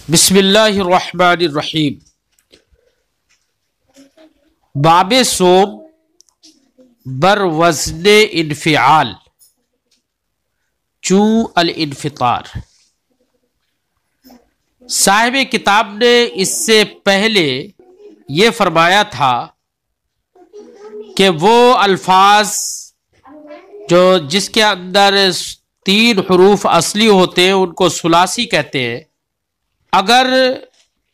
بسم اللہ الرحمن الرحیم۔ باب صوم بر وزن انفعال چوں الانفطار۔ صاحب کتاب نے اس سے پہلے یہ فرمایا تھا کہ وہ الفاظ جس کے اندر 3 حروف اصلی ہوتے ہیں ان کو ثلاثی کہتے ہیں۔ اگر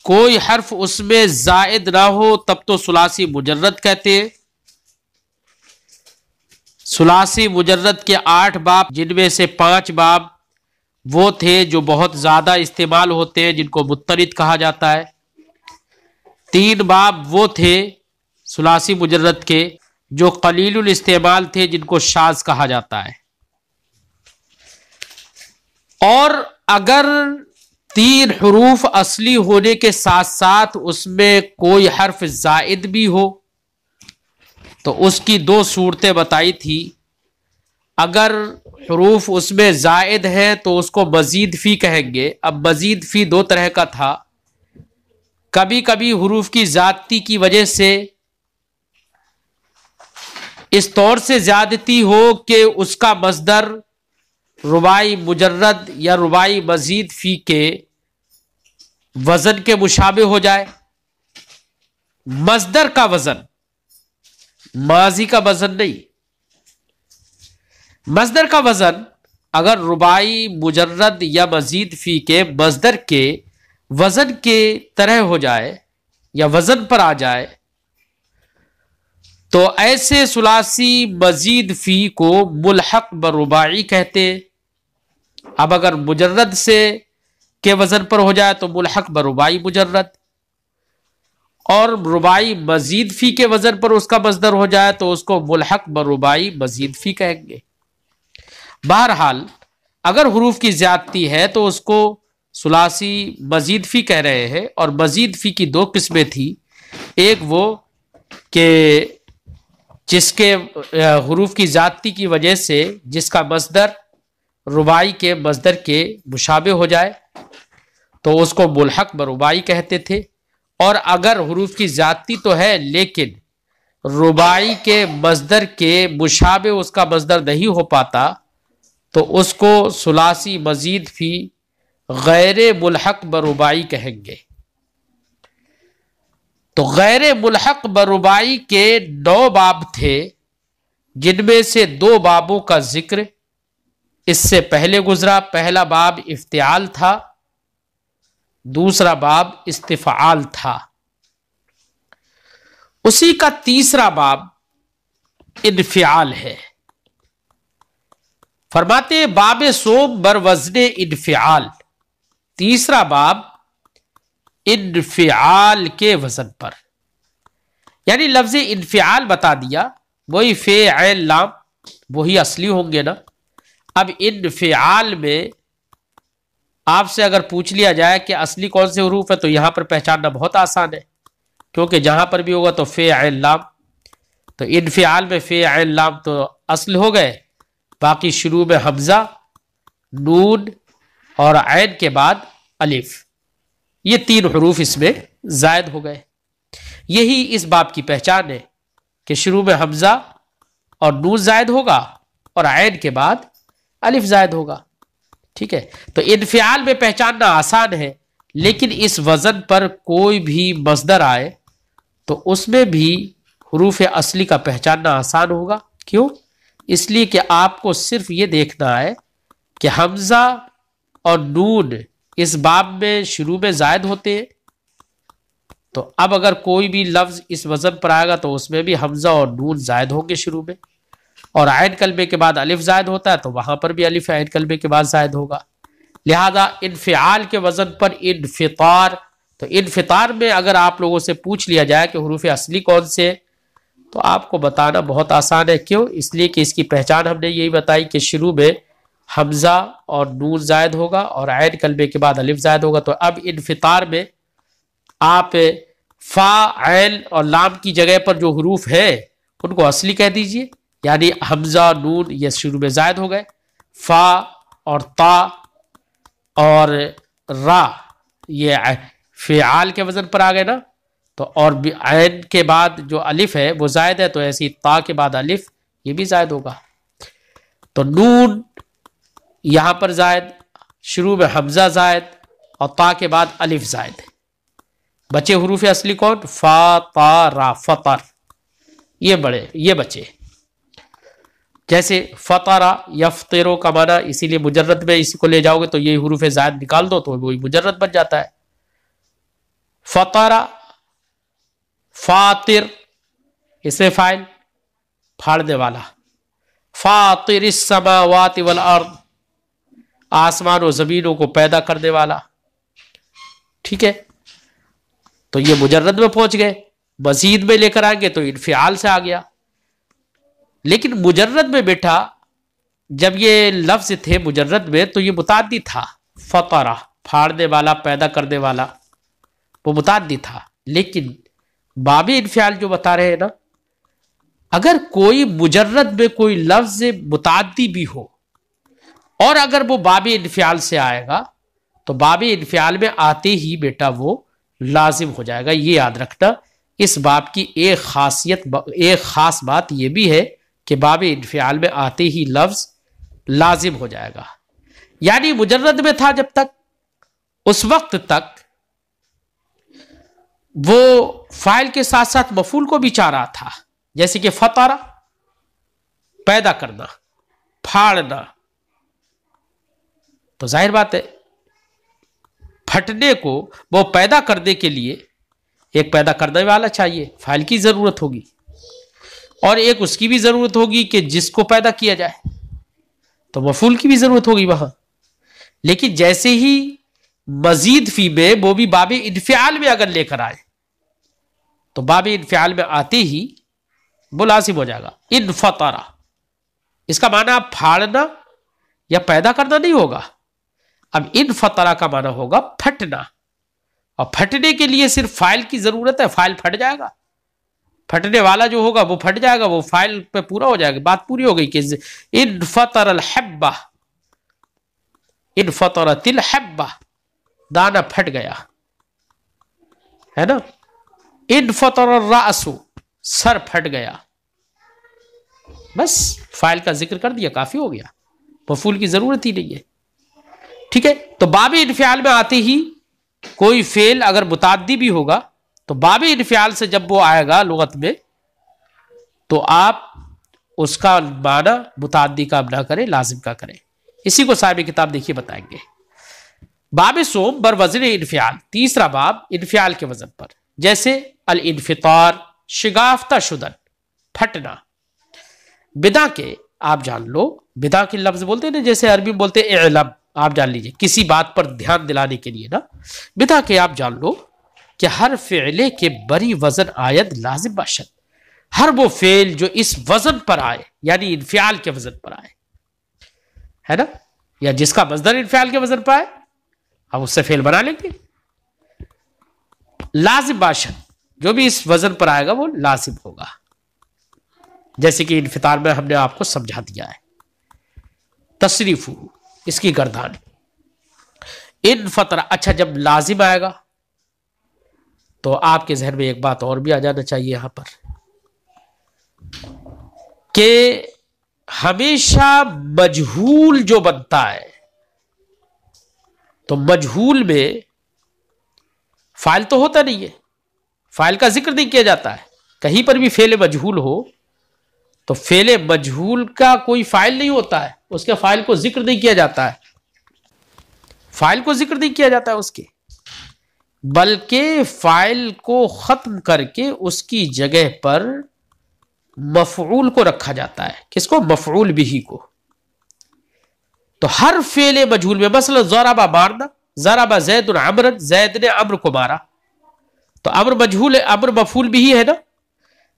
کوئی حرف اس میں زائد نہ ہو تب تو ثلاثی مجرد کہتے ہیں۔ ثلاثی مجرد کے 8 باب، جن میں سے 5 باب وہ تھے جو بہت زیادہ استعمال ہوتے ہیں، جن کو مضطرد کہا جاتا ہے۔ 3 باب وہ تھے ثلاثی مجرد کے جو قلیل الاستعمال تھے، جن کو شاذ کہا جاتا ہے۔ اور اگر 3 حروف اصلی ہونے کے ساتھ ساتھ اس میں کوئی حرف زائد بھی ہو تو اس کی 2 صورتیں بتائی تھی۔ اگر حروف اس میں زائد ہیں تو اس کو مزید فی کہیں گے۔ اب مزید فی 2 طرح کا تھا، کبھی کبھی حروف کی زیادتی کی وجہ سے اس طور سے زیادتی ہو کہ اس کا مصدر رباعی مجرد یا رباعی مزید فی کے وزن کے مشابہ ہو جائے۔ مصدر کا وزن، ماضی کا وزن نہیں، مصدر کا وزن اگر رباعی مجرد یا مزید فی کے مصدر کے وزن کے طرح ہو جائے یا وزن پر آ جائے تو ایسے ثلاثی مزید فی کو ملحق برباعی کہتے ہیں۔ اب اگر مجرد سے کے وزن پر ہو جائے تو ملحق برباعی مجرد، اور رباعی مزید فی کے وزن پر اس کا مصدر ہو جائے تو اس کو ملحق برباعی مزید فی کہیں گے۔ بہرحال اگر حروف کی زیادتی ہے تو اس کو ثلاثی مزید فی کہہ رہے ہیں، اور مزید فی کی 2 قسمیں تھی۔ ایک وہ کہ جس کے حروف کی زیادتی کی وجہ سے جس کا مصدر رباعی کے مصدر کے مشابہ ہو جائے تو اس کو ملحق برباعی کہتے تھے، اور اگر حروف کی زیادتی تو ہے لیکن رباعی کے مصدر کے مشابہ اس کا مصدر نہیں ہو پاتا تو اس کو ثلاثی مزید فی غیر ملحق برباعی کہیں گے۔ تو غیر ملحق برباعی کے 9 باب تھے، جن میں سے 2 بابوں کا ذکر اس سے پہلے گزرا۔ پہلا باب افتعال تھا، دوسرا باب استفعال تھا۔ اسی کا تیسرا باب انفعال ہے۔ فرماتے ہیں باب صوم بر وزن انفعال، تیسرا باب انفعال کے وزن پر، یعنی لفظ انفعال بتا دیا، وہی فے عین لام وہی اصلی ہوں گے نا۔ اب انفعال میں آپ سے اگر پوچھ لیا جائے کہ اصلی کون سے حروف ہے تو یہاں پر پہچاننا بہت آسان ہے، کیونکہ جہاں پر بھی ہوگا تو فے عین لام، تو انفعال میں فے عین لام تو اصل ہو گئے، باقی شروع میں حمزہ، نون اور عین کے بعد الف، یہ 3 حروف اس میں زائد ہو گئے۔ یہی اس باب کی پہچان ہے کہ شروع میں حمزہ اور نون زائد ہوگا اور عین کے بعد الف زائد ہوگا، ٹھیک ہے۔ تو انفعال میں پہچاننا آسان ہے، لیکن اس وزن پر کوئی بھی مصدر آئے تو اس میں بھی حروف اصلی کا پہچاننا آسان ہوگا۔ کیوں؟ اس لیے کہ آپ کو صرف یہ دیکھنا ہے کہ حمزہ اور نون اس باب میں شروع میں زائد ہوتے ہیں، تو اب اگر کوئی بھی لفظ اس وزن پر آئے گا تو اس میں بھی حمزہ اور نون زائد ہوں گے شروع میں، اور عین کلمے کے بعد الف زائد ہوتا ہے تو وہاں پر بھی الف عین کلمے کے بعد زائد ہوگا۔ لہذا انفعال کے وزن پر انفطار، تو انفطار میں اگر آپ لوگوں سے پوچھ لیا جائے کہ حروف اصلی کون سے تو آپ کو بتانا بہت آسان ہے۔ کیوں؟ اس لیے کہ اس کی پہچان ہم نے یہی بتائی کہ شروع میں حمزہ اور نون زائد ہوگا اور عین کلمے کے بعد الف زائد ہوگا۔ تو اب انفطار میں آپ فا، عین اور لام کی جگہ پر جو حروف ہیں ان کو اصلی کہہ دیجئے، یعنی حمزہ، نون یہ شروع میں زائد ہو گئے، فا اور تا اور را یہ فعال کے وزن پر آ گئے نا، تو اور عین کے بعد جو الف ہے وہ زائد ہے، تو ایسی تا کے بعد الف یہ بھی زائد ہوگا. تو نون یہاں پر زائد، شروع میں حمزہ زائد اور تا کے بعد الف زائد. بچے حروف اصلی کون؟ فا تا را، فطر، یہ بچے. جیسے فطرہ یفطرو کا معنی، اسی لیے مجرد میں اسی کو لے جاؤ گے تو یہ حروف زائد نکال دو تو وہی مجرد بن جاتا ہے. فطرہ، فاطر اس میں فاعل پھاڑنے والا، فاطر السماوات والارض آسمان و زمینوں کو پیدا کرنے والا. ٹھیک ہے، تو یہ مجرد میں پہنچ گئے. مزید میں لے کر آئیں گے تو انفعال سے آ گیا. لیکن مجرد میں بیٹا جب یہ لفظ تھے مجرد میں تو یہ متعدی تھا. فطرہ پھاڑنے والا، پیدا کرنے والا، وہ متعدی تھا. لیکن باب انفعال جو بتا رہے ہیں نا، اگر کوئی مجرد میں کوئی لفظ متعدی بھی ہو اور اگر وہ باب انفعال سے آئے گا تو باب انفعال میں آتے ہی بیٹا وہ لازم ہو جائے گا. یہ یاد رکھنا. اس باب کی ایک خاص بات یہ بھی ہے کہ باب انفعال میں آتے ہی لفظ لازم ہو جائے گا. یعنی مجرد میں تھا جب تک، اس وقت تک وہ فاعل کے ساتھ ساتھ مفعول کو بھی چاہ رہا تھا. جیسے کہ فطرہ پیدا کرنا، پھاڑنا، تو ظاہر بات ہے پھٹنے کو وہ پیدا کرنے کے لیے ایک پیدا کرنے والا چاہیے، فاعل کی ضرورت ہوگی، اور ایک اس کی بھی ضرورت ہوگی کہ جس کو پیدا کیا جائے، تو مفعول کی بھی ضرورت ہوگی وہاں. لیکن جیسے ہی مزید فی میں وہ بھی باب انفعال میں اگر لے کر آئے تو باب انفعال میں آتے ہی وہ لازم ہو جائے گا. انفطرہ اس کا معنی پھاڑنا یا پیدا کرنا نہیں ہوگا. اب انفطرہ کا معنی ہوگا پھٹنا، اور پھٹنے کے لیے صرف فاعل کی ضرورت ہے. فاعل پھٹ جائے گا، پھٹنے والا جو ہوگا وہ پھٹ جائے گا، وہ فاعل پہ پورا ہو جائے گا. بات پوری ہو گئی کہ انفطر الحبہ، انفطرت الحبہ، دانا پھٹ گیا ہے نا. انفطر الرأس، سر پھٹ گیا. بس فاعل کا ذکر کر دیا، کافی ہو گیا، مفعول کی ضرورت ہی نہیں ہے. ٹھیک ہے، تو باب انفعال میں آتے ہی کوئی فعل اگر متعدی بھی ہوگا تو باب انفعال سے جب وہ آئے گا لغت میں تو آپ اس کا معنی متعدی کا نہ کریں، لازم کا کریں. اسی کو صاحب کتاب دیکھیے بتائیں گے. باب صوم بر وزن انفعال، تیسرا باب انفعال کے وزن پر. جیسے الانفطار، شگافتہ شدن، پھٹنا. بدا کے آپ جان لو، بدا کے لفظ بولتے ہیں نا، جیسے عربی میں بولتے ہیں اعلم، آپ جان لیجئے کسی بات پر دھیان دلانے کے لیے نا. بدا کے آپ جان لو کہ ہر فعلے کے بری وزن آید لازم باشد، ہر وہ فعل جو اس وزن پر آئے یعنی انفعال کے وزن پر آئے ہے نا، یا جس کا مصدر انفعال کے وزن پر آئے ہم اس سے فعل بنا لیں گے. لازم باشد، جو بھی اس وزن پر آئے گا وہ لازم ہوگا. جیسے کہ انفطار میں ہم نے آپ کو سمجھا دیا ہے. تصریف اس کی گردان، انفطر. اچھا جب لازم آئے گا تو آپ کے ذہن میں ایک بات اور بھی آ جانا چاہیے یہاں پر کہ ہمیشہ مجہول جو بنتا ہے تو مجہول میں فاعل تو ہوتا نہیں ہے، فاعل کا ذکر نہیں کیا جاتا ہے. کہیں پر بھی فعل مجہول ہو تو فعل مجہول کا کوئی فاعل نہیں ہوتا ہے، اس کے فاعل کو ذکر نہیں کیا جاتا ہے، فاعل کو ذکر نہیں کیا جاتا ہے اس کے، بلکہ فاعل کو ختم کر کے اس کی جگہ پر مفعول کو رکھا جاتا ہے. کس کو؟ مفعول بہی کو. تو ہر فعل مجہول میں مثلا ضرب مارنا، ضرب زید عمرا، زید نے عمرو کو مارا، تو امر مجہول ہے، امر مفعول بہی ہے نا.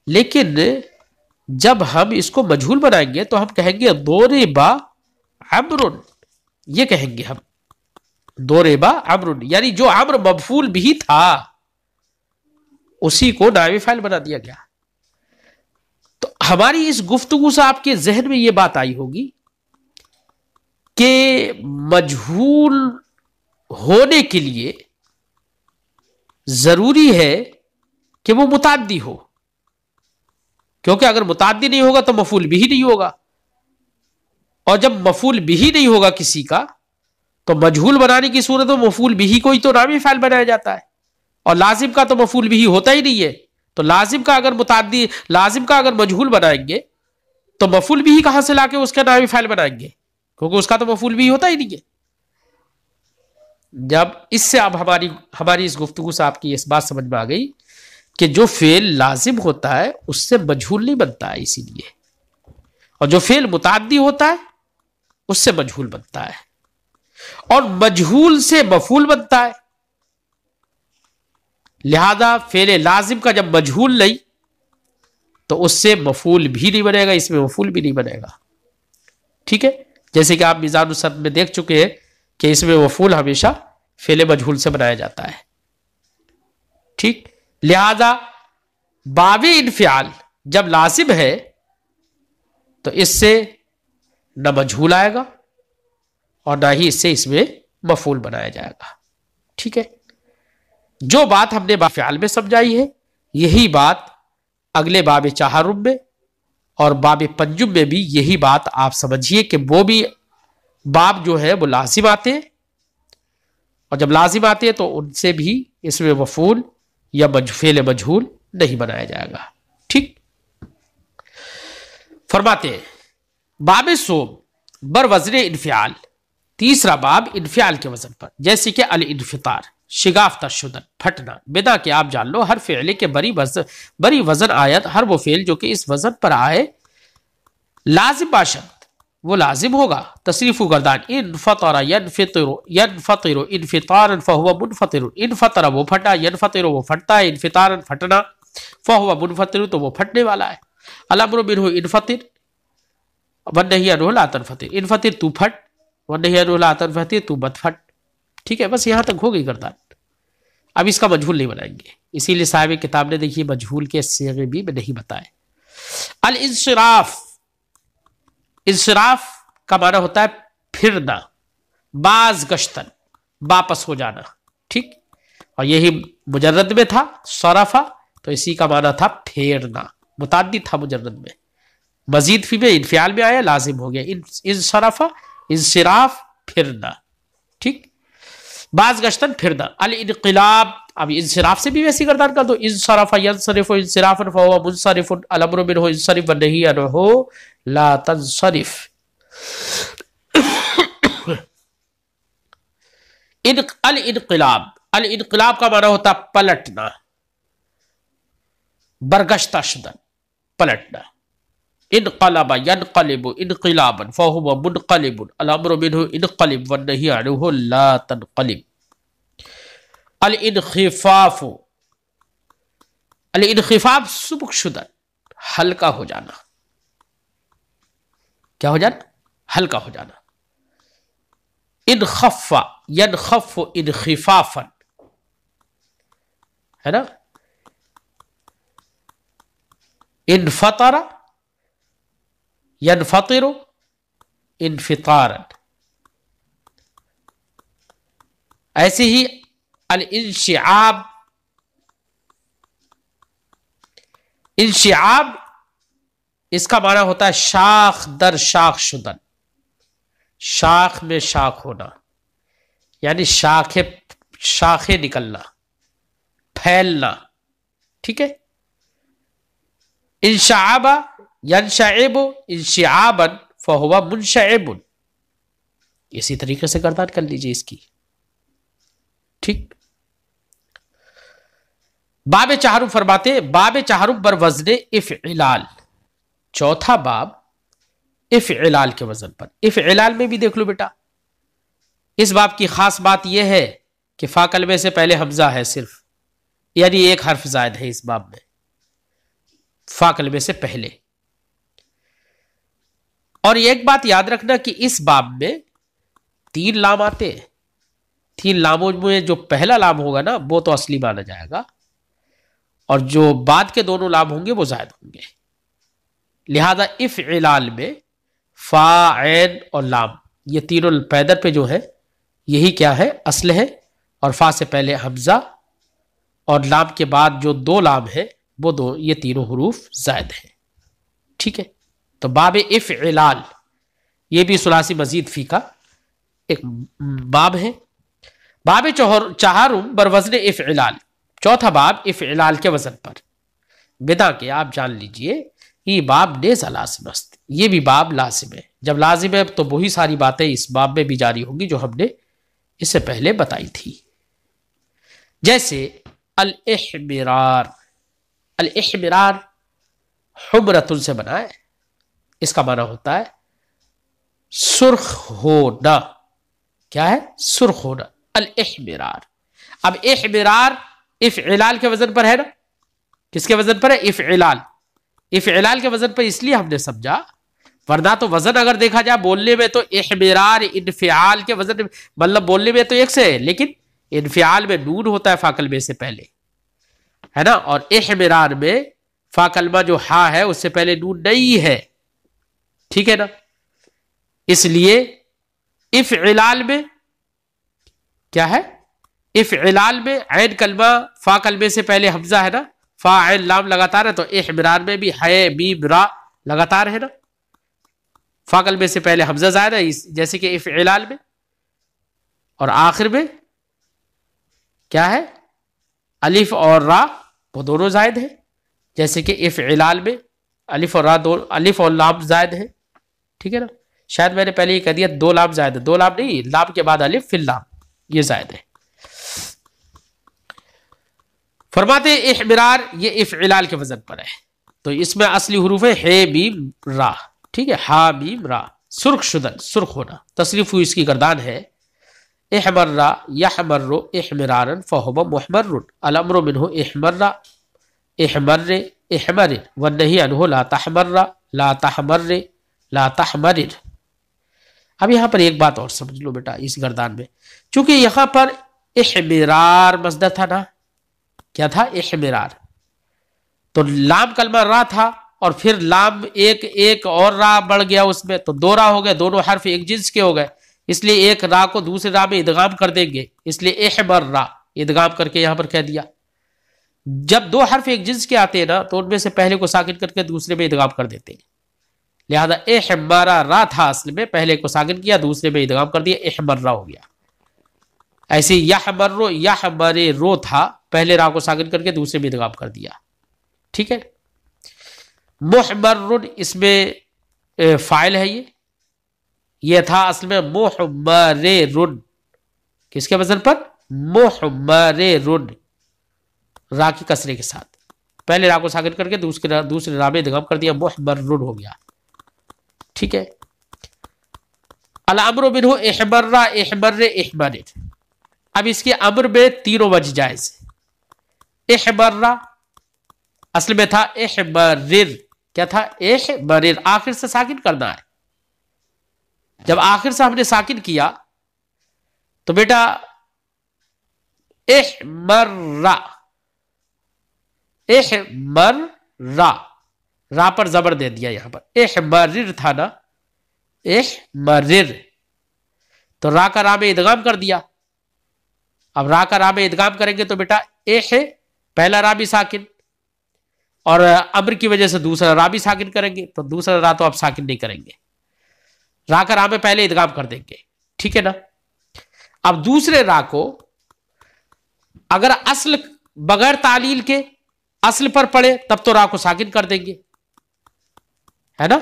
لیکن جب ہم اس کو مجہول بنائیں گے تو ہم کہیں گے ضرب عمرو، یہ کہیں گے ہم ضرب عمرو، یعنی جو امر مفعول بہی تھا اسی کو نائب فاعل بنا دیا گیا. تو ہماری اس گفتگو سے آپ کے ذہن میں یہ بات آئی ہوگی کہ مجہول ہونے کے لیے ضروری ہے کہ وہ متعدی ہو، کیونکہ اگر متعدی نہیں ہوگا تو مفعول بھی نہیں ہوگا، اور جب مفعول بھی نہیں ہوگا کسی کا تو مجہول بنانے کی صورت میں مفعول بھی کوئی تو نامی فاعل بنایا جاتا ہے، اور لازم کا تو مفعول بھی ہوتا ہی نہیں ہے، تو لازم کا اگر مجہول بنائیں گے تو مفعول بھی کہاں سے لا کے اس کا نامی فاعل بنائیں گے، کیونکہ اس کا تو مفعول بھی ہوتا ہی نہیں ہے۔ جب اس سے اب ہماری اس گفتگو سے آپ کی اس بات سمجھ میں آ گئی کہ جو فعل لازم ہوتا ہے اس سے مجہول نہیں بنتا ہے، اسی لیے، اور جو فعل متعدی ہوتا ہے اس سے مجہول بنتا ہے، اور مجہول سے مفعول بنتا ہے، لہذا فعل لازم کا جب مجہول نہیں تو اس سے مفعول بھی نہیں بنے گا، اس میں مفعول بھی نہیں بنے گا، ٹھیک ہے؟ جیسے کہ آپ میزان الصرف میں دیکھ چکے ہیں کہ اس میں مفعول ہمیشہ فعل مجہول سے بنایا جاتا ہے، ٹھیک؟ لہذا باب انفعال جب لازم ہے تو اس سے نہ مجہول آئے گا اور نہ ہی اس میں مفعول بنایا جائے گا، ٹھیک ہے؟ جو بات ہم نے باب فعال میں سمجھائی ہے یہی بات اگلے باب چہارم میں اور باب پنجم میں بھی یہی بات آپ سمجھیے کہ وہ بھی باب جو ہے وہ لازم آتے ہیں، اور جب لازم آتے ہیں تو ان سے بھی اس میں مفعول یا فعل مجہول نہیں بنایا جائے گا، ٹھیک؟ فرماتے ہیں باب صوم بر وزن انفعال، تیسرا باب انفعال کے وزن پر، جیسے کہ الانفطار شگافتہ شدن پھٹنا، بنا کہ آپ جان لو ہر فعل کے بری وزن آیت، ہر وہ فعل جو کہ اس وزن پر آئے لازم باشد وہ لازم ہوگا، تصریف و گردان انفطر ینفطر انفطارا فہو منفطر، انفطر وہ پھٹا، ینفطر وہ پھٹتا ہے، انفطارا پھٹنا، فہو منفطر تو وہ پھٹنے والا ہے، الامر منہ انفطر والنہی عنہ لا تنفطر، انفطر تو پھٹ والنہی عنہ لا تنفطر تو مت پھٹ، ٹھیک ہے؟ بس یہاں تک ہو گئی گردان، اب اس کا مجہول نہیں بنائیں گے، اسی لیے صاحب کتاب نے دیکھیے مجہول کے صیغے بھی میں نہیں بتائے۔ الانصراف، انصراف کا معنی ہوتا ہے پھرنا، باز گشتن واپس ہو جانا، ٹھیک؟ اور یہی مجرد میں تھا صرفہ، تو اسی کا معنی تھا پھیرنا، متعدد تھا مجرد میں، مزید فی میں انفعال میں آیا لازم ہو گیا، انصرفہ انصراف پھرنا، ٹھیک؟ باز گشتن پھرنا۔ الانقلاب، اب انصراف سے بھی ویسی گردان کر دو، انصرف ینصرف انصرافا فهو منصرف، الامر منه انصرف والنهی عنه لا تنصرف۔ الانقلاب، الانقلاب کا معنی ہوتا پلٹنا، برگشتہ شدن پلٹنا، انقلب ینقلب انقلابا فهو منقلب، الامر منه انقلب والنهی عنه لا تنقلب۔ الانخفاف، الانخفاف سبک شدن ہلکا ہو جانا، کیا ہو جانا؟ ہلکا ہو جانا، انخف ینخف انخفافا، ہے نا؟ انفطر ینفطر انفطارا، ایسے ہی الانشعاب، انشعاب اس کا معنی ہوتا ہے شاخ در شاخ شدن، شاخ میں شاخ ہونا، یعنی شاخیں نکلنا، پھیلنا، ٹھیک ہے؟ انشعاب ینشعب انشعابا فہو منشعب، اسی طریقے سے گردان کر لیجئے اس کی، ٹھیک؟ باب چہارم فرماتے باب چہارم بر وزن افعلال، چوتھا باب افعلال کے وزن پر۔ افعلال میں بھی دیکھ لو بیٹا، اس باب کی خاص بات یہ ہے کہ فا کلمے سے پہلے حمزہ ہے صرف، یعنی ایک حرف زائد ہے اس باب میں فا کلمے سے پہلے، اور ایک بات یاد رکھنا کہ اس باب میں 3 لام آتے ہیں، 3 لاموں میں جو پہلا لام ہوگا نا وہ تو اصلی مانا جائے گا، اور جو بعد کے دونوں لام ہوں گے وہ زائد ہوں گے، لہذا افعلال میں فا عین اور لام یہ تینوں پیدر پہ جو ہے یہی کیا ہے؟ اصل ہے، اور فا سے پہلے حمزہ اور لام کے بعد جو دو لام ہے وہ دو، یہ تینوں حروف زائد ہیں. ٹھیک ہے، تو باب افعلال یہ بھی ثلاثی مزید فی کا ایک باب ہے. باب چہارم بر وزن افعلال، چوتھا باب افعلال کے وزن پر. بدا کے آپ جان لیجئے یہ باب نیزہ لازم است، یہ بھی باب لازم ہے. جب لازم ہے تو وہی ساری باتیں اس باب میں بھی جاری ہوں گی جو ہم نے اس سے پہلے بتائی تھی. جیسے الاحمرار، الاحمرار حمرتن سے بنا ہے، اس کا معنی ہوتا ہے سرخ ہونا. کیا ہے؟ سرخ ہونا. الاحمرار. اب احمرار افعلال کے وزن پر ہے نا. کس کے وزن پر ہے؟ افعلال. افعلال کے وزن پر اس لیے ہم نے سمجھا، ورنہ تو وزن اگر دیکھا جائے بولنے میں تو احمرار انفعال کے وزن، مطلب بولنے میں تو ایک سے ہے لیکن انفعال میں نون ہوتا ہے فا کلمے سے پہلے، ہے نا. اور احمرار میں فا کلمہ جو ہا ہے اس سے پہلے نون نہیں ہے. ٹھیک ہے نا. اس لیے افعلال میں کیا ہے؟ افعلال میں عین کلمہ فا کلمے سے پہلے حمزہ ہے نا، فا عین لام لگاتار ہے، تو احمرار میں بھی ہے میم را لگاتار ہے نا. فا کلمے سے پہلے حمزہ زائد ہے جیسے کہ افعلال میں، اور آخر میں کیا ہے؟ الف اور را وہ دونوں زائد ہیں جیسے کہ افعلال میں الف اور را دو، الف اور لام زائد ہے. ٹھیک ہے نا. شاید میں نے پہلے یہ کہہ دیا دو لام زائد ہے، دو لام نہیں، لام کے بعد الف پھر لام، یہ زائد ہے. فرماتے احمرار یہ افعلال کے وزن پر ہے، تو اس میں اصلی حروف ہے میم را. ٹھیک ہے، ہا میم را. سرخ شدن، سرخ ہونا. تصریف ہوئی اس کی گردان ہے احمر یحمر احمرارا فہو محمر. الامر منہ احمر احمر احمر والنہی عنہ لا تحمر لا تحمر لا تحمر. اب یہاں پر ایک بات اور سمجھ لو بیٹا اس گردان میں، چونکہ یہاں پر احمرار مصدر تھا نا. کیا تھا؟ احمرار. تو لام کلمہ را تھا اور پھر لام ایک اور را بڑھ گیا اس میں، تو دو را ہو گئے، دونوں حرف ایک جنس کے ہو گئے، اس لیے ایک را کو دوسرے را میں ادغام کر دیں گے، اس لیے احمر را ادغام کر کے یہاں پر کہہ دیا. جب دو حرف ایک جنس کے آتے ہیں نا تو ان میں سے پہلے کو ساکن کر کے دوسرے میں ادغام کر دیتے ہیں. لہذا احمرا را تھا اصل میں، پہلے کو ساکن کیا دوسرے میں ادغام کر دیا، احمر را ہو گیا. ایسے یحمر یحمر رو تھا، پہلے را کو ساکن کر کے دوسرے میں ادغام کر دیا. ٹھیک ہے. محمر اس میں فاعل ہے، یہ تھا اصل میں محمر رن. کس کے وزن پر؟ محمر رن، را کی کسرے کے ساتھ. پہلے را کو ساکن کر کے دوسرے را میں ادغام کر دیا، محمر رن ہو گیا. ٹھیک ہے. الامر منہ احمر احمر احمر. اب اس کے امر میں تینوں وجہ جائز. احمر اصل میں تھا احمرر. کیا تھا؟ احمرر. آخر سے ساکن کرنا ہے. جب آخر سے ہم نے ساکن کیا تو بیٹا احمر احمر را پر زبر دے دیا. یہاں پر احمرر تھا نا، احمرر، تو را کا را میں ادغام کر دیا. اب را کا را میں ادغام کریں گے تو بیٹا پہلا را بھی ساکن اور امر کی وجہ سے دوسرا را بھی ساکن کریں گے، تو دوسرا را تو آپ ساکن نہیں کریں گے، را کا را میں پہلے ادغام کر دیں گے. ٹھیک ہے نا. اب دوسرے را کو اگر اصل بغیر تعلیل کے اصل پر پڑے تب تو را کو ساکن کر دیں گے، ہے نا،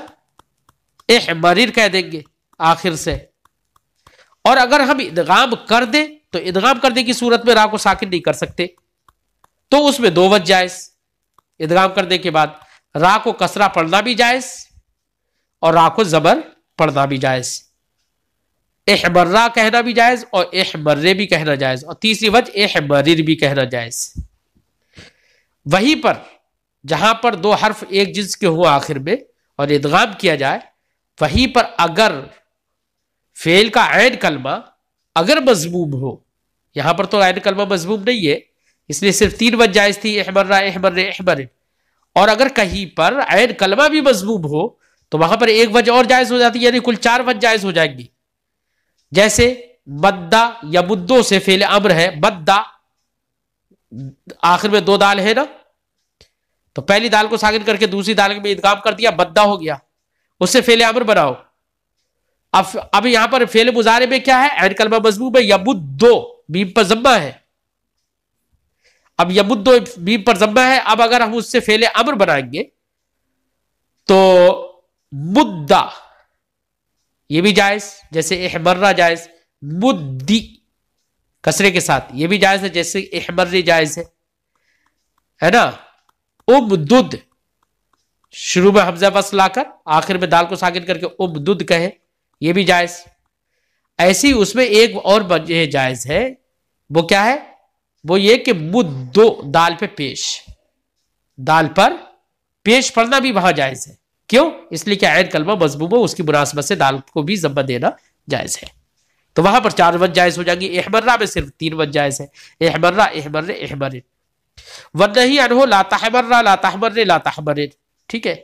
احمرر کہہ دیں گے آخر سے. اور اگر ہم ادغام کر دیں تو ادغام کرنے کی صورت میں را کو ساکن نہیں کر سکتے، تو اس میں دو وجہ جائز. ادغام کرنے کے بعد را کو کسرہ پڑھنا بھی جائز اور را کو زبر پڑھنا بھی جائز. احمرہ کہنا بھی جائز اور احمرے بھی کہنا جائز، اور تیسری وجہ احمرر بھی کہنا جائز. وہیں پر جہاں پر دو حرف ایک جنس کے ہوں آخر میں اور ادغام کیا جائے، وہیں پر اگر فعل کا عین کلمہ اگر مضموم ہو، یہاں پر تو عین کلمہ مضموم نہیں ہے اس لیے صرف تین وجہ جائز تھی، احمرہ احمر احمر. اور اگر کہیں پر عین کلمہ بھی مضموم ہو تو وہاں پر ایک وجہ اور جائز ہو جاتی ہے، یعنی کل چار وجہ جائز ہو جائیں گی. جیسے مدہ یا مدوں سے فعل امر ہے، مدہ آخر میں دو دال ہے نا، تو پہلی دال کو ساکن کر کے دوسری دال میں ادغام کر دیا، بدہ ہو گیا، اس سے فعل امر بناؤ۔ اب یہاں پر فعل مضارع میں کیا ہے؟ عین کلمہ مضموم ہے، یمدو، میم پر ضمہ ہے۔ اب یمدو میم پر ضمہ ہے، اب اگر ہم اس سے فعل امر بنائیں گے تو مدہ یہ بھی جائز، جیسے احمرہ جائز، مدی کسرے کے ساتھ یہ بھی جائز ہے، جیسے احمری جائز ہے نا۔ امدد شروع میں حمزہ وصل لا کر آخر میں دال کو ساکن کر کے امدد کہے، یہ بھی جائز۔ ایسی اس میں ایک اور وجہ جائز ہے، وہ کیا ہے؟ وہ یہ کہ مدو دال پہ پیش، دال پر پیش پڑھنا بھی وہاں جائز ہے۔ کیوں؟ اس لیے کہ عین کلمہ مضموم ہو، اس کی مناسبت سے دال کو بھی ضمہ دینا جائز ہے، تو وہاں پر 4 وجہ جائز ہو جائیں گی۔ احمرہ میں صرف 3 وجہ جائز ہے، احمرہ، احمر، احمر۔ والنہی عنہ لا تحمرہ، لا تحمر، لا تحمر، ٹھیک ہے۔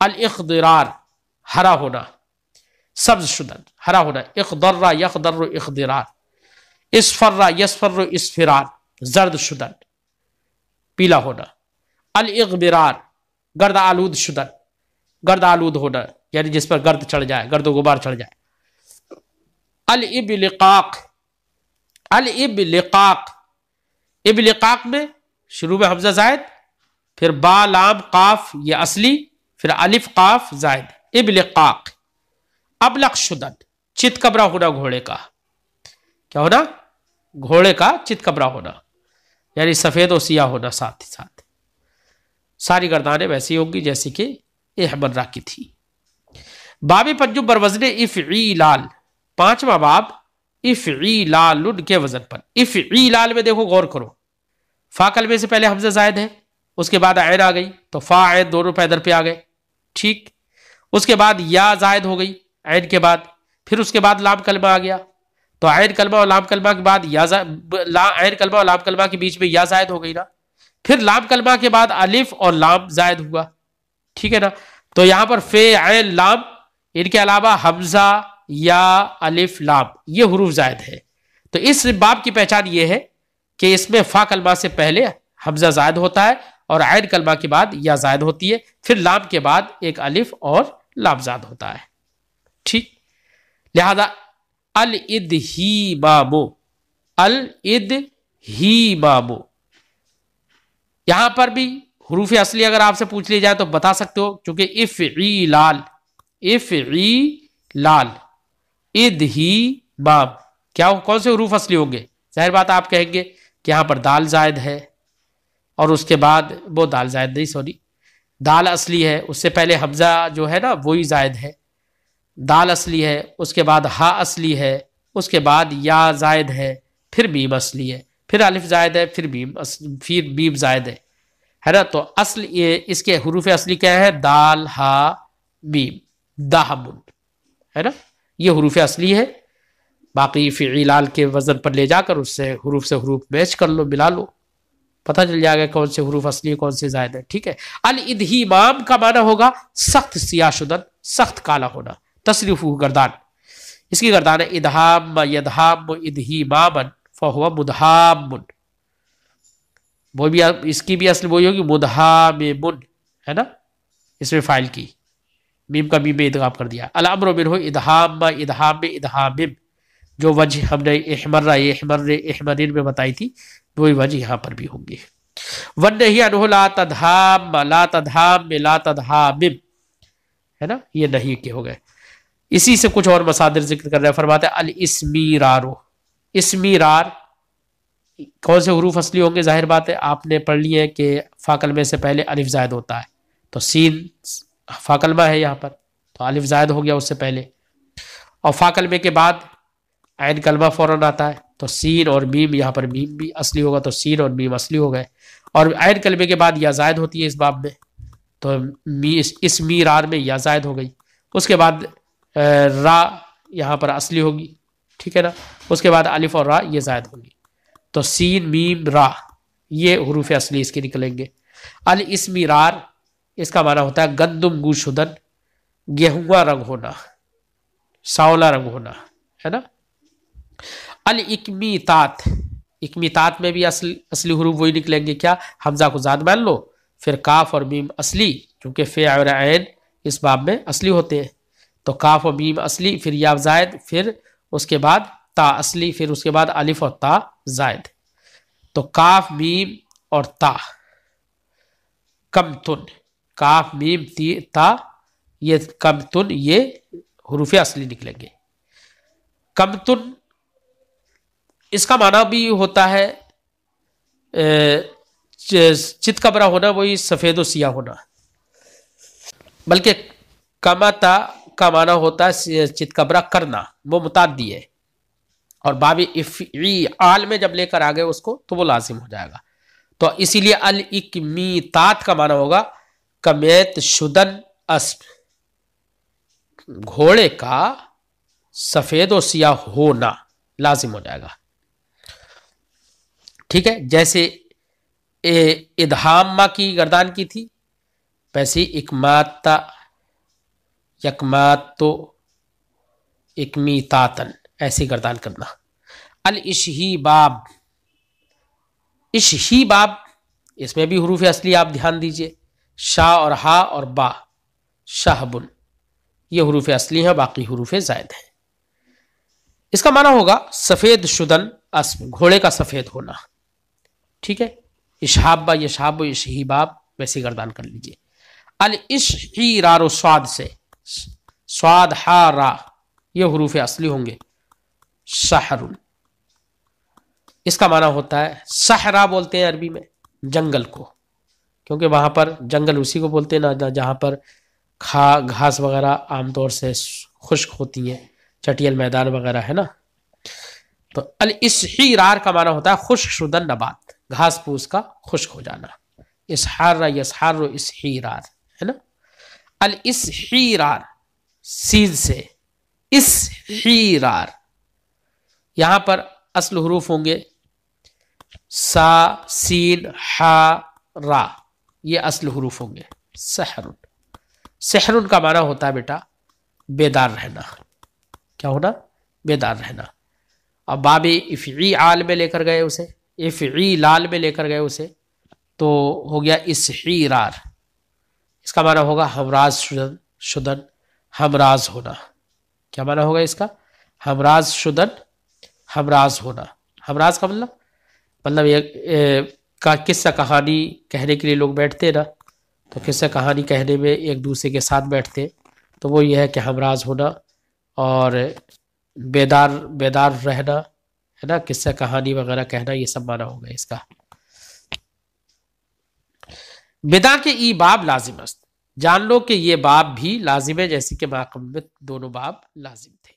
الاخضرار ہرا ہونا، سبز شدن ہرا ہونا، اخضر یخضر اخضرار، اصفر یصفر اصفرار زرد شدن پیلا ہونا، الاغبرار گرد آلود شدن گرد آلود ہونا، یعنی جس پر گرد چڑھ جائے، گرد و غبار چڑھ جائے۔ الابلقاق، الابلقاق، ابلقاق میں شروع میں حمزہ زائد، پھر با لام قاف یہ اصلی، پھر الف قاف زائد، ابلقاق۔ ابلق شدن چت کبرا ہونا، گھوڑے کا کیا ہونا؟ گھوڑے کا چت کبرا ہونا، یعنی سفید و سیاہ ہونا ساتھ ہی ساتھ۔ ساری گردانیں ویسی ہوں گی جیسے کہ احمرہ کی تھی۔ باب پنجم بر وزن افعیلال، 5واں باب افعیلال کے وزن پر۔ افعیلال میں دیکھو غور کرو، فا کلمے سے پہلے حمزہ زائد ہے، اس کے بعد عین آ گئی تو فا عین دونوں پیدر پہ آ گئے، ٹھیک۔ اس کے بعد یا زائد ہو گئی عین کے بعد، پھر اس کے بعد لام کلمہ آ گیا، تو عین کلمہ اور لام کلمہ کے بعد عین کلمہ اور لام کلمہ کے بیچ میں یا زائد ہو گئی نا، پھر لام کلمہ کے بعد الف اور لام زائد ہوا، ٹھیک ہے نا۔ تو یہاں پر فے عین لام، ان کے علاوہ حمزہ یا الف لام یہ حروف زائد ہے۔ تو اس باب کی پہچان یہ ہے کہ اس میں فا کلمہ سے پہلے حمزہ زائد ہوتا ہے اور عین کلمہ کے بعد یا زائد ہوتی ہے، پھر لام کے بعد ایک الف اور لام زائد ہوتا ہے، ٹھیک۔ لہذا الادہیمام، الادہیمام، یہاں پر بھی حروف اصلی اگر آپ سے پوچھ لی جائے تو بتا سکتے ہو، چونکہ افعیلال، افعیلال، ادہیمام کیا کون سے حروف اصلی ہوں گے؟ ظاہر بات آپ کہیں گے کہ یہاں پر دال زائد ہے، اور اس کے بعد وہ دال زائد نہیں، سوری دال اصلی ہے، اس سے پہلے حمزہ جو ہے نا وہی زائد ہے، دال اصلی ہے، اس کے بعد ہا اصلی ہے، اس کے بعد یا زائد ہے، پھر میم اصلی ہے، پھر الف زائد ہے، پھر میم زائد ہے نا۔ تو اصل یہ اس کے حروف اصلی کیا ہے؟ دال ہا میم، دہمن ہے نا، یہ حروف اصلی ہے۔ باقی فعیلال کے وزن پر لے جا کر اس سے حروف میچ کر لو، ملا لو، پتہ چل جائے گا کون سے حروف اصلی ہے کون سے زائد ہے، ٹھیک ہے۔ الادہیمام کا معنی ہوگا سخت سیاہ شدن، سخت کالا ہونا، تصریف گردان، اس کی گردان ہے ادہام یدہام ادہیمامن فہو مدہام، وہ بھی اس کی بھی اصل وہی ہوگی مدہامن ہے نا، اس میں فاعل کی میم کا میم میں ادغام کر دیا۔ الامر منہ ادہام ادہام ادہامم، جو وجہ ہم نے احمرین میں بتائی تھی وہی وجہ یہاں پر بھی ہوں گی۔ والنہی عنہ لا تدہام لا تدہام لا تدہامم ہے نا، یہ نہیں کے ہو گئے۔ اسی سے کچھ اور مصادر ذکر کر رہے ہیں، فرماتے ہیں الاسمیرارو، اسمیرار کون سے حروف اصلی ہوں گے؟ ظاہر بات ہے آپ نے پڑھ لی ہے کہ فا کلمے سے پہلے الف زائد ہوتا ہے، تو سین فا کلمہ ہے یہاں پر، تو الف زائد ہو گیا اس سے پہلے، اور فا کلمے کے بعد عین کلمہ فوراً آتا ہے، تو سین اور میم، یہاں پر میم بھی اصلی ہوگا، تو سین اور میم اصلی ہو گئے، اور عین کلمے کے بعد یا زائد ہوتی ہے اس باب میں، تو اس میرار میں یا زائد ہو گئی، اس کے بعد را یہاں پر اصلی ہوگی، ٹھیک ہے نا، اس کے بعد الف اور را یہ زائد ہوگی، تو سین میم را یہ حروف اصلی اس کے نکلیں گے۔ الاسمیرار اس کا معنی ہوتا ہے گندم گو شدن، گیہواں رنگ ہونا، سانولا رنگ ہونا ہے نا۔ الاکمیتات، اکمیتات میں بھی اصلی حروف وہی نکلیں گے. کیا؟ حمزہ کو زاد مان لو، پھر کاف اور میم اصلی، کیونکہ فے اور عین اس باب میں اصلی ہوتے ہیں، تو کاف اور میم اصلی، پھر یا زائد، پھر اس کے بعد تا اصلی، پھر اس کے بعد الف اور تا زائد. تو کاف میم اور تا، کمتن، کاف میم تا، یہ کمتن یہ حروف اصلی نکلیں گے. کمتن اس کا معنی بھی ہوتا ہے چت کبرا ہونا، وہی سفید و سیاہ ہونا، بلکہ کمتا کا معنی ہوتا ہے چت کبرا کرنا، وہ متعدی ہے، اور باب افعال میں جب لے کر آگے اس کو تو وہ لازم ہو جائے گا. تو اسی لیے الاکمیتات کا معنی ہوگا کمیت شدن اسب، گھوڑے کا سفید و سیاہ ہونا لازم ہو جائے گا. ٹھیک ہے، جیسے ادہامہ کی گردان کی تھی، ویسے اکماتا، یکماتو، اکمیتاتن، ایسی گردان کرنا. الاشہیباب، اشہیباب اس میں بھی حروف اصلی آپ دھیان دیجئے، شا اور ہا اور با، شہبن، یہ حروف اصلی ہیں، باقی حروف زائد ہیں. اس کا معنی ہوگا سفید شدن اسب، گھوڑے کا سفید ہونا. ٹھیک ہے، اشہابہ، یشہاب و اشہیباب ویسی گردان کر لیجئے. الاشہیرار سواد سے، سواد ہا را، یہ حروف اصلی ہوں گے. شہر، اس کا معنی ہوتا ہے صحرا، بولتے ہیں عربی میں جنگل کو، کیونکہ وہاں پر جنگل اسی کو بولتے ہیں نا جہاں پر گھاس وغیرہ عام طور سے خشک ہوتی ہیں، چٹیل میدان وغیرہ ہے نا. تو الاسحیرار کا معنی ہوتا ہے خشک شدن نبات، گھاس پھوس کا خشک ہو جانا. اسحار یسحار اسحیرار ہے نا. الاسحیرار سین سے، اسحیرار، یہاں پر اصل حروف ہوں گے سا، سین، ہا، را، یہ اصل حروف ہوں گے. سحرن، سحرن کا معنی ہوتا ہے بیٹا بیدار رہنا. کیا ہونا؟ بیدار رہنا. اب باب افعال میں لے کر گئے اسے، افعیلال میں لے کر گئے اسے، تو ہو گیا اسحیرار. اس کا معنی ہوگا ہمراز شدن، ہمراز ہونا. کیا معنی ہوگا اس کا؟ ہمراز شدن، ہمراز ہونا. ہمراز کا مطلب ایک قصہ کہانی کہنے کے لیے لوگ بیٹھتے ہیں نا، تو قصہ کہانی کہنے میں ایک دوسرے کے ساتھ بیٹھتے، تو وہ یہ ہے کہ ہمراز ہونا اور بیدار رہنا ہے نا، قصہ کہانی وغیرہ کہنا، یہ سب معنی ہوگا اس کا. بدا کے ای باب لازم است، جان لو کہ یہ باب بھی لازم ہے، جیسے کہ ماقبل میں دونوں باب لازم تھے.